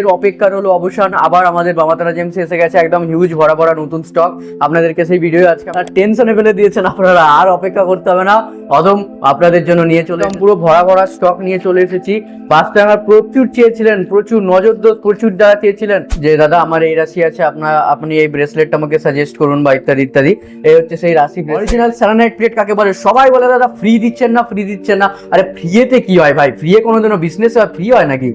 এর অপেক্ষার হলো অবসান। আবার আমাদের বামাতারা জেমস এসে গেছে একদম হিউজ ভরা ভরা নতুন স্টক। আপনাদেরকে সেই ভিডিও আজকে আপনারা টেনশনে ফেলে দিয়েছেন, আপনারা আর অপেক্ষা করতে হবে না, অদম আপনাদের জন্য নিয়ে চলে পুরো ভরা ভরা স্টক নিয়ে চলে এসেছি। বাস্তবে আমার প্রচুর চেয়েছিলেন, প্রচুর নজরদোষ প্রচুর যারা চেয়েছিলেন যে দাদা আমার এই রাশি আছে, আপনি এই ব্রেসলেটটা আমাকে সাজেস্ট করুন বা ইত্যাদি ইত্যাদি। এই হচ্ছে সেই রাশি। অরিজিনাল সেরানাইট প্লেট কাকে বলে? সবাই বলে দাদা ফ্রি দিচ্ছেন না, ফ্রি দিচ্ছেন না। আরে ফ্রিতে কি হয় ভাই? ফ্রিয়ে কোনোদিনও বিজনেস হয়? ফ্রি হয় নাকি?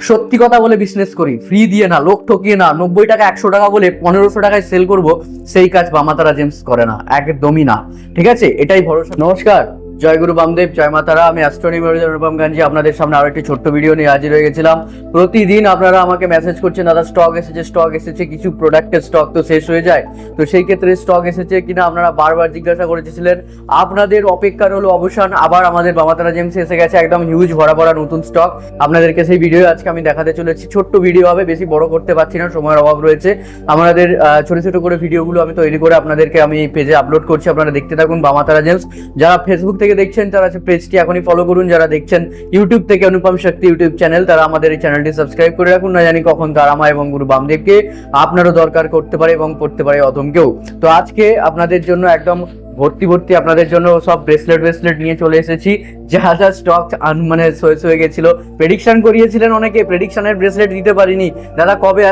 সত্যি কথা বলে বিজনেস করি, ফ্রি দিয়ে না, লোক ঠকিয়ে না। 90 টাকা 100 টাকা বলে 1500 টাকায় সেল করব, সেই কাজ বামাতারা জেমস করে না, একদমই না। ঠিক আছে, এটাই ভরসা। নমস্কার, জয় গুরু বামদেব, জয় মাতারা। আমি অ্যাস্ট্রোনমি অনুপম গাঞ্জি আপনাদের সামনে আরো একটি ছোট্ট ভিডিও নিয়ে হাজির হয়ে গেছিলাম। প্রতিদিন আপনারা আমাকে মেসেজ করছেন দাদা স্টক এসেছে, স্টক এসেছে। কিছু প্রোডাক্টের স্টক তো শেষ হয়ে যায়, তো সেই ক্ষেত্রে স্টক এসেছে কিনা আপনারা বারবার জিজ্ঞাসা করেছিলেন। আপনাদের অপেক্ষার হলো অবসান। আবার আমাদের বামাতারা জেমস এসে গেছে একদম হিউজ ভরা ভরা নতুন স্টক। আপনাদেরকে সেই ভিডিও আজকে আমি দেখাতে চলেছি। ছোট্ট ভিডিও হবে, বেশি বড় করতে পারছি না, সময়ের অভাব রয়েছে। আমাদের ছোট ছোট করে ভিডিওগুলো আমি তৈরি করে আপনাদেরকে আমি পেজে আপলোড করছি, আপনারা দেখতে থাকুন বামাতারা জেমস। যারা ফেসবুক থেকে দেখছেন তারা পেজটি এখনই ফলো করুন, যারা দেখছেন ইউটিউব থেকে অনুপম শক্তি ইউটিউব চ্যানেল, তারা আমাদের এই চ্যানেলটি সাবস্ক্রাইব করে রাখুন। না জানি কখন তারামা এবং গুরু বামদেবকে আপনারও দরকার করতে পারে এবং করতে পারে অধমকেও। তো আজকে আপনাদের জন্য একদম ভর্তি ভর্তি আপনাদের জন্য সব ব্রেসলেট নিয়ে চলে এসেছি। যা যা স্টক মানে শেষ হয়ে গেছিল, প্রেডিকশন করিয়েছিলেন অনেকে, প্রেডিকশনের ব্রেসলেট দিতে পারিনি দাদা, কবে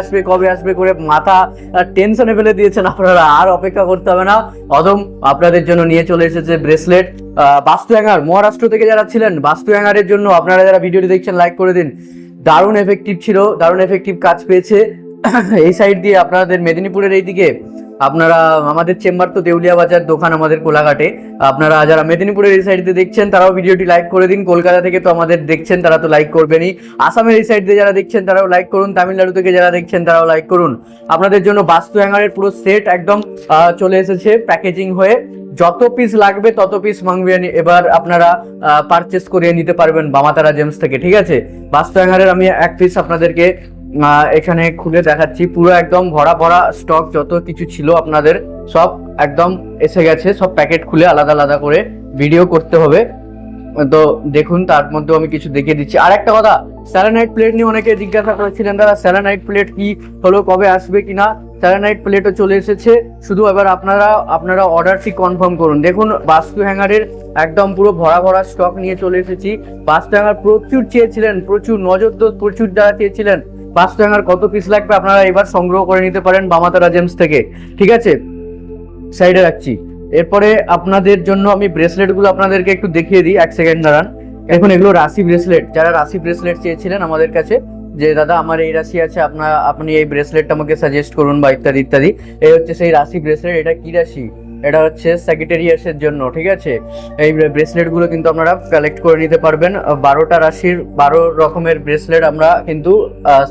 আসবে করে মাথা টেনশনে ফেলে দিয়েছেন। আপনারা আর অপেক্ষা করতে হবে না, অদম আপনাদের জন্য নিয়ে চলে এসেছে ব্রেসলেট। বাস্তু হ্যাঙ্গার, মহারাষ্ট্র থেকে যারা ছিলেন বাস্তু হ্যাঙ্গারের জন্য আপনারা যারা ভিডিওটি দেখছেন লাইক করে দিন। দারুণ এফেক্টিভ ছিল, দারুণ এফেক্টিভ কাজ পেয়েছে। এই সাইড দিয়ে আপনাদের মেদিনীপুরের এইদিকে আপনারা, আমাদের চেম্বার তো দেউলিয়া বাজার দোকান আমাদের কোলাঘাটে। আপনারা যারা মেদিনীপুরের এই সাইড দিয়ে দেখছেন তারাও ভিডিওটি লাইক করে দিন। কলকাতা থেকে তো আমাদের দেখছেন, তারা তো লাইক করবেনই। আসামের এই সাইড দিয়ে যারা দেখছেন তারাও লাইক করুন। তামিলনাড়ু থেকে যারা দেখছেন তারাও লাইক করুন। আপনাদের জন্য বাস্তু হ্যাঙ্গারের পুরো সেট একদম চলে এসেছে প্যাকেজিং হয়ে। যত পিস লাগবে তত পিস মাংবেন, এবার আপনারা পারচেস করে নিতে পারবেন বামাতারা জেমস থেকে। ঠিক আছে, বাস্তু হ্যাঙ্গারের আমি এক পিস আপনাদেরকে এখানে খুলে দেখাচ্ছি। পুরো একদম ভরা ভরা স্টক, যত কিছু ছিল আপনাদের সব একদম এসে গেছে। সব প্যাকেট খুলে আলাদা আলাদা করে ভিডিও করতে হবে, তো দেখুন তার মধ্যে আমি কিছু দেখিয়ে দিচ্ছি। আর একটা কথা, সেরানাইট প্লেট নিয়ে অনেকে জিজ্ঞাসা করেছিলেন দাদা সেরানাইট প্লেট কি হলো, কবে আসবে কিনা। সেরানাইট প্লেটও চলে এসেছে, শুধু এবার আপনারা অর্ডারটি কনফার্ম করুন। দেখুন বাস্তু হ্যাঙ্গারের একদম পুরো ভরা ভরা স্টক নিয়ে চলে এসেছি। বাস্তু হ্যাঙ্গার প্রচুর চেয়েছিলেন, প্রচুর নজরদোষ প্রচুর যারা চেয়েছিলেন। বাস্তু হ্যাঙ্গার কত পিস লাগবে আপনারা এবার সংগ্রহ করে নিতে পারেন বামাতারা জেমস থেকে। ঠিক আছে, সাইডে রাখছি। এরপরে আপনাদের জন্য আমি ব্রেসলেটগুলো আপনাদেরকে একটু দেখিয়ে দিই, এক সেকেন্ড দাঁড়ান। এখন এগুলো রাশি ব্রেসলেট, যারা রাশি ব্রেসলেট চেয়েছিলেন আমাদের কাছে যে দাদা আমার এই রাশি আছে, আপনি এই ব্রেসলেটটা আমাকে সাজেস্ট করুন বা ইত্যাদি ইত্যাদি। এই হচ্ছে সেই রাশি ব্রেসলেট। এটা কি রাশি? এটা হচ্ছে স্যাজিটেরিয়াসের জন্য। ঠিক আছে, এই ব্রেসলেট গুলো কিন্তু আপনারা কালেক্ট করে নিতে পারবেন। 12টা রাশির 12 রকমের ব্রেসলেট আমরা কিন্তু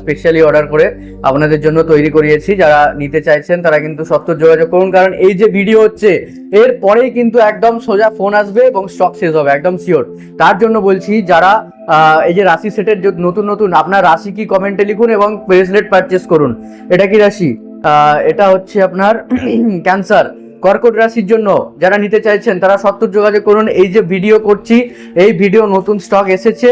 স্পেশালি অর্ডার করে আপনাদের জন্য তৈরি করিয়েছি। যারা নিতে চাইছেন তারা কিন্তু সত্তর যোগাযোগ করুন, কারণ এই যে ভিডিও হচ্ছে এর পরেই কিন্তু একদম সোজা ফোন আসবে এবং স্টক শেষ হবে, একদম শিওর। তার জন্য বলছি যারা এই যে রাশি সেটের নতুন আপনার রাশি কি কমেন্টে লিখুন এবং ব্রেসলেট পারচেস করুন। এটা কি রাশি? এটা হচ্ছে আপনার ক্যান্সার, কর্কট রাশির জন্য যারা নিতে চাইছেন তারা সত্তর যোগাযোগ করুন। এই যে ভিডিও করছি, এই ভিডিও নতুন স্টক এসেছে,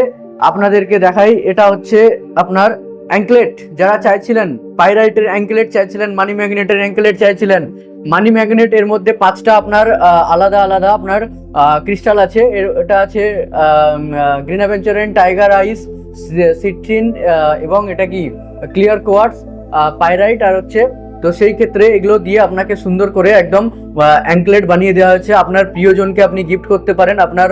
আপনাদেরকে দেখাই। এটা হচ্ছে আপনার অ্যাঙ্কলেট, যারা চাইছিলেন পাইরাইটের অ্যাঙ্কলেট চাইছিলেন, মানি ম্যাগনেটের অ্যাঙ্কলেট চাইছিলেন। মানি ম্যাগনেট এর মধ্যে 5টা আপনার আলাদা আলাদা আপনার ক্রিস্টাল আছে। এটা আছে গ্রিন অ্যাভেঞ্চারেন, টাইগার আইস, সিট্রিন এবং এটা কি ক্লিয়ার কোয়ার্টজ, পাইরাইট আর হচ্ছে। তো সেই ক্ষেত্রে এগুলো দিয়ে আপনাকে সুন্দর করে একদম অ্যাঙ্কলেট বানিয়ে দেওয়া হয়েছে। আপনার প্রিয়জনকে আপনি গিফট করতে পারেন, আপনার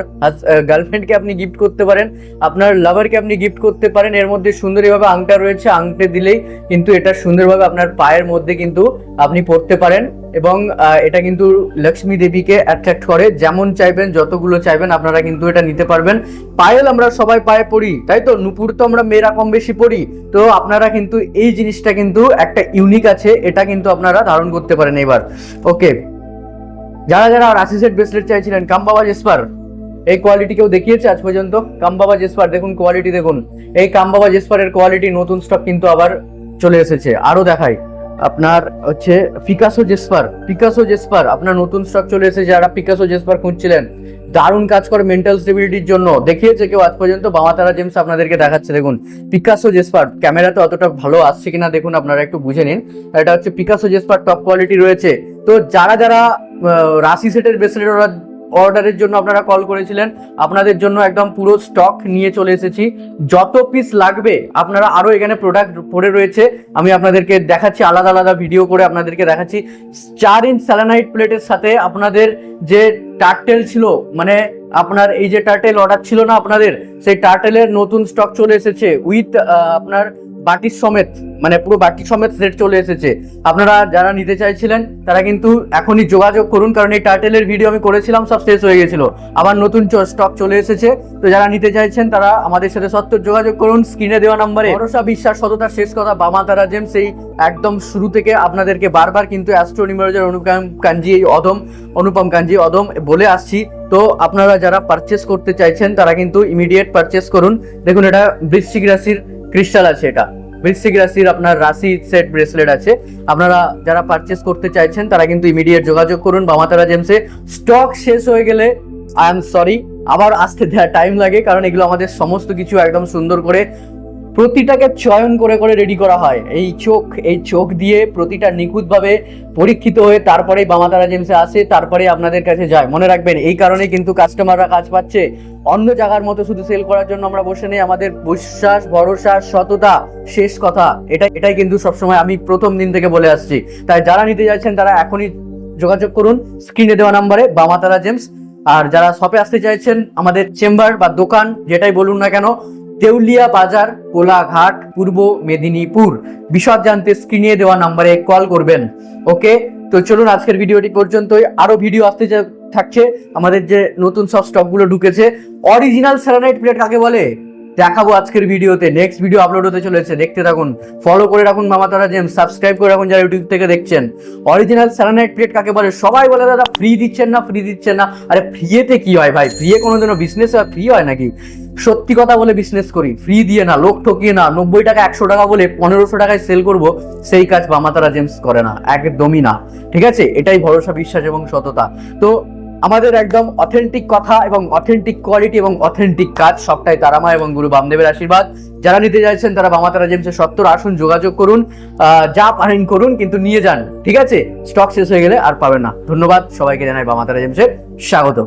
গার্লফ্রেন্ডকে আপনি গিফট করতে পারেন, আপনার লাভারকে আপনি গিফট করতে পারেন। এর মধ্যে সুন্দরভাবে আংটা রয়েছে, আংটে দিলেই কিন্তু এটা সুন্দরভাবে আপনার পায়ের মধ্যে কিন্তু আপনি পরতে পারেন এবং এটা কিন্তু লক্ষ্মী দেবীকে অ্যাট্রাক্ট করে। যেমন চাইবেন, যতগুলো চাইবেন আপনারা কিন্তু এটা নিতে পারবেন। পায়েল আমরা সবাই পায়ে পড়ি, তাই তো? নুপুর তো আমরা মেয়েরা কম বেশি পড়ি। তো আপনারা কিন্তু এই জিনিসটা কিন্তু একটা ইউনিক আছে, এটা কিন্তু আপনারা ধারণ করতে পারেন এবার। ওকে, যারা রাশি সেট ব্রেসলেট চাইছিলেন, কামবাবা জেসপার, এই কোয়ালিটি কেউ দেখিয়েছে আজ পর্যন্ত? কামবাবা জেসপার দেখুন, কোয়ালিটি দেখুন। এই কামবাবা জেসপারের কোয়ালিটি নতুন স্টক কিন্তু আবার চলে এসেছে। আরো দেখাই, আপনার হচ্ছে পিকাসো জেসপার আপনার নতুন স্টক চলে এসেছে। যারা পিকাসো জেসপার খুঁজছিলেন, দারুণ কাজ করে মেন্টাল স্টেবিলিটির জন্য, দেখিয়েছে কেউ আজ পর্যন্ত? বামাতারা জেমস আপনাদেরকে দেখাচ্ছে। দেখুন পিকাসো জেসপার, ক্যামেরাতে অতটা ভালো আসছে কিনা দেখুন, আপনারা একটু বুঝে নিন। এটা হচ্ছে পিকাসো জেসপার, টপ কোয়ালিটি রয়েছে। তো যারা যারা রাশি সেটের ব্রেসলেট অর্ডারের জন্য আপনারা কল করেছিলেন, আপনাদের জন্য একদম পুরো স্টক নিয়ে চলে এসেছি। যত পিস লাগবে আপনারা, আরো এখানে প্রোডাক্ট পড়ে রয়েছে, আমি আপনাদেরকে দেখাচ্ছি, আলাদা আলাদা ভিডিও করে আপনাদেরকে দেখাচ্ছি। 4 ইঞ্চ স্যালানাইট প্লেটের সাথে আপনাদের যে টার্টেল ছিল, মানে আপনার এই যে টার্টেল অর্ডার ছিল না আপনাদের, সেই টার্টেলের নতুন স্টক চলে এসেছে উইথ আপনার বাটির সমেত, মানে পুরো বাটি সমেত সেট চলে এসেছে। আপনারা যারা নিতে চাইছিলেন তারা কিন্তু এখনই যোগাযোগ করুন, কারণ এই টার্টেলের ভিডিও আমি করেছিলাম, সব শেষ হয়ে গেছিল, আবার নতুন স্টক চলে এসেছে। তো যারা নিতে চাইছেন তারা আমাদের সাথে সত্তর যোগাযোগ করুন স্ক্রিনে দেওয়া নম্বরে। ভরসা, বিশ্বাস, সততার শেষ কথা বামাতারা জেমস। এই একদম শুরু থেকে আপনাদেরকে বারবার কিন্তু অ্যাস্ট্রো নিউমেরোলজার অনুপম কাঞ্জি অদম বলে আসছি। তো আপনারা যারা পারচেস করতে চাইছেন তারা কিন্তু ইমিডিয়েট পারচেস করুন। দেখুন এটা বৃশ্চিক রাশির ক্রিস্টাল আছে, এটা বৃশ্চিক রাশির আপনার রাশি সেট ব্রেসলেট আছে। আপনারা যারা পারচেস করতে চাইছেন তারা কিন্তু ইমিডিয়েট যোগাযোগ করুন বামাতারা জেমসে। স্টক শেষ হয়ে গেলে আই এম সরি, আবার আসতে দেওয়া টাইম লাগে, কারণ এগুলো আমাদের সমস্ত কিছু একদম সুন্দর করে প্রতিটাকে চয়ন করে করে রেডি করা হয়। এই চোখ দিয়ে প্রতিটা নিখুঁতভাবে পরীক্ষিত হয়ে তারপরে বামাতারা জেমসে আসে, তারপরে আপনাদের কাছে যায়। মনে রাখবেন, এই কারণে কিন্তু কাস্টমাররা কাজ পাচ্ছে। অন্য জায়গার মতো শুধু সেল করার জন্য আমরা বসে নেই। আমাদের বিশ্বাস, ভরসা, সততা শেষ কথা, এটাই কিন্তু সবসময় আমি প্রথম দিন থেকে বলে আসছি। তাই যারা নিতে চাইছেন তারা এখনই যোগাযোগ করুন স্ক্রিনে দেওয়া নম্বরে বামাতারা জেমস। আর যারা শপে আসতে চাইছেন, আমাদের চেম্বার বা দোকান যেটাই বলুন না কেন, দেউলিয়া বাজার, কোলাঘাট, পূর্ব মেদিনীপুর। বিশদ জানতে স্ক্রিনে দেওয়া নাম্বারে কল করবেন। ওকে, তো চলুন আজকের ভিডিওটি পর্যন্তই। আরো ভিডিও আসতে থাকছে, আমাদের যে নতুন সব স্টকগুলো ঢুকেছে। অরিজিনাল স্যালানাইট প্লেট কাকে বলে দেখাবো আজকের ভিডিওতে। নেক্সট ভিডিও আপলোড হতে চলেছে, দেখতে থাকুন, ফলো করে রাখুন বামাতারা জেমস, সাবস্ক্রাইব করে রাখুন যারা ইউটিউব থেকে দেখছেন। অরিজিনাল স্যালানাইট প্লেট কাকে বলে? সবাই বলে দাদা ফ্রি দিচ্ছেন না। আরে ফ্রিতে কি হয় ভাই? ফ্রিয়ে কোনোদিনও বিজনেস হয়? ফ্রি হয় নাকি? সত্যি কথা বলে বিজনেস করি, ফ্রি দিয়ে না, লোক ঠকিয়ে না। 90 টাকা 100 টাকা বলে 1500 টাকায় সেল করব, সেই কাজ বামাতারা জেমস করে না, একদমই না। ঠিক আছে, এটাই ভরসা, বিশ্বাস এবং সততা। তো আমাদের একদম অথেন্টিক কথা এবং অথেন্টিক কোয়ালিটি এবং অথেন্টিক কাজ সবটাই তারামা এবং গুরু বামদেবের আশীর্বাদ। যারা নিতে চাইছেন তারা বামাতারা জেমসের 70 আসুন, যোগাযোগ করুন, যা পারেন করুন, কিন্তু নিয়ে যান। ঠিক আছে, স্টক শেষ হয়ে গেলে আর পাবেন না। ধন্যবাদ সবাইকে, জানাই বামাতারা জেমসের স্বাগত।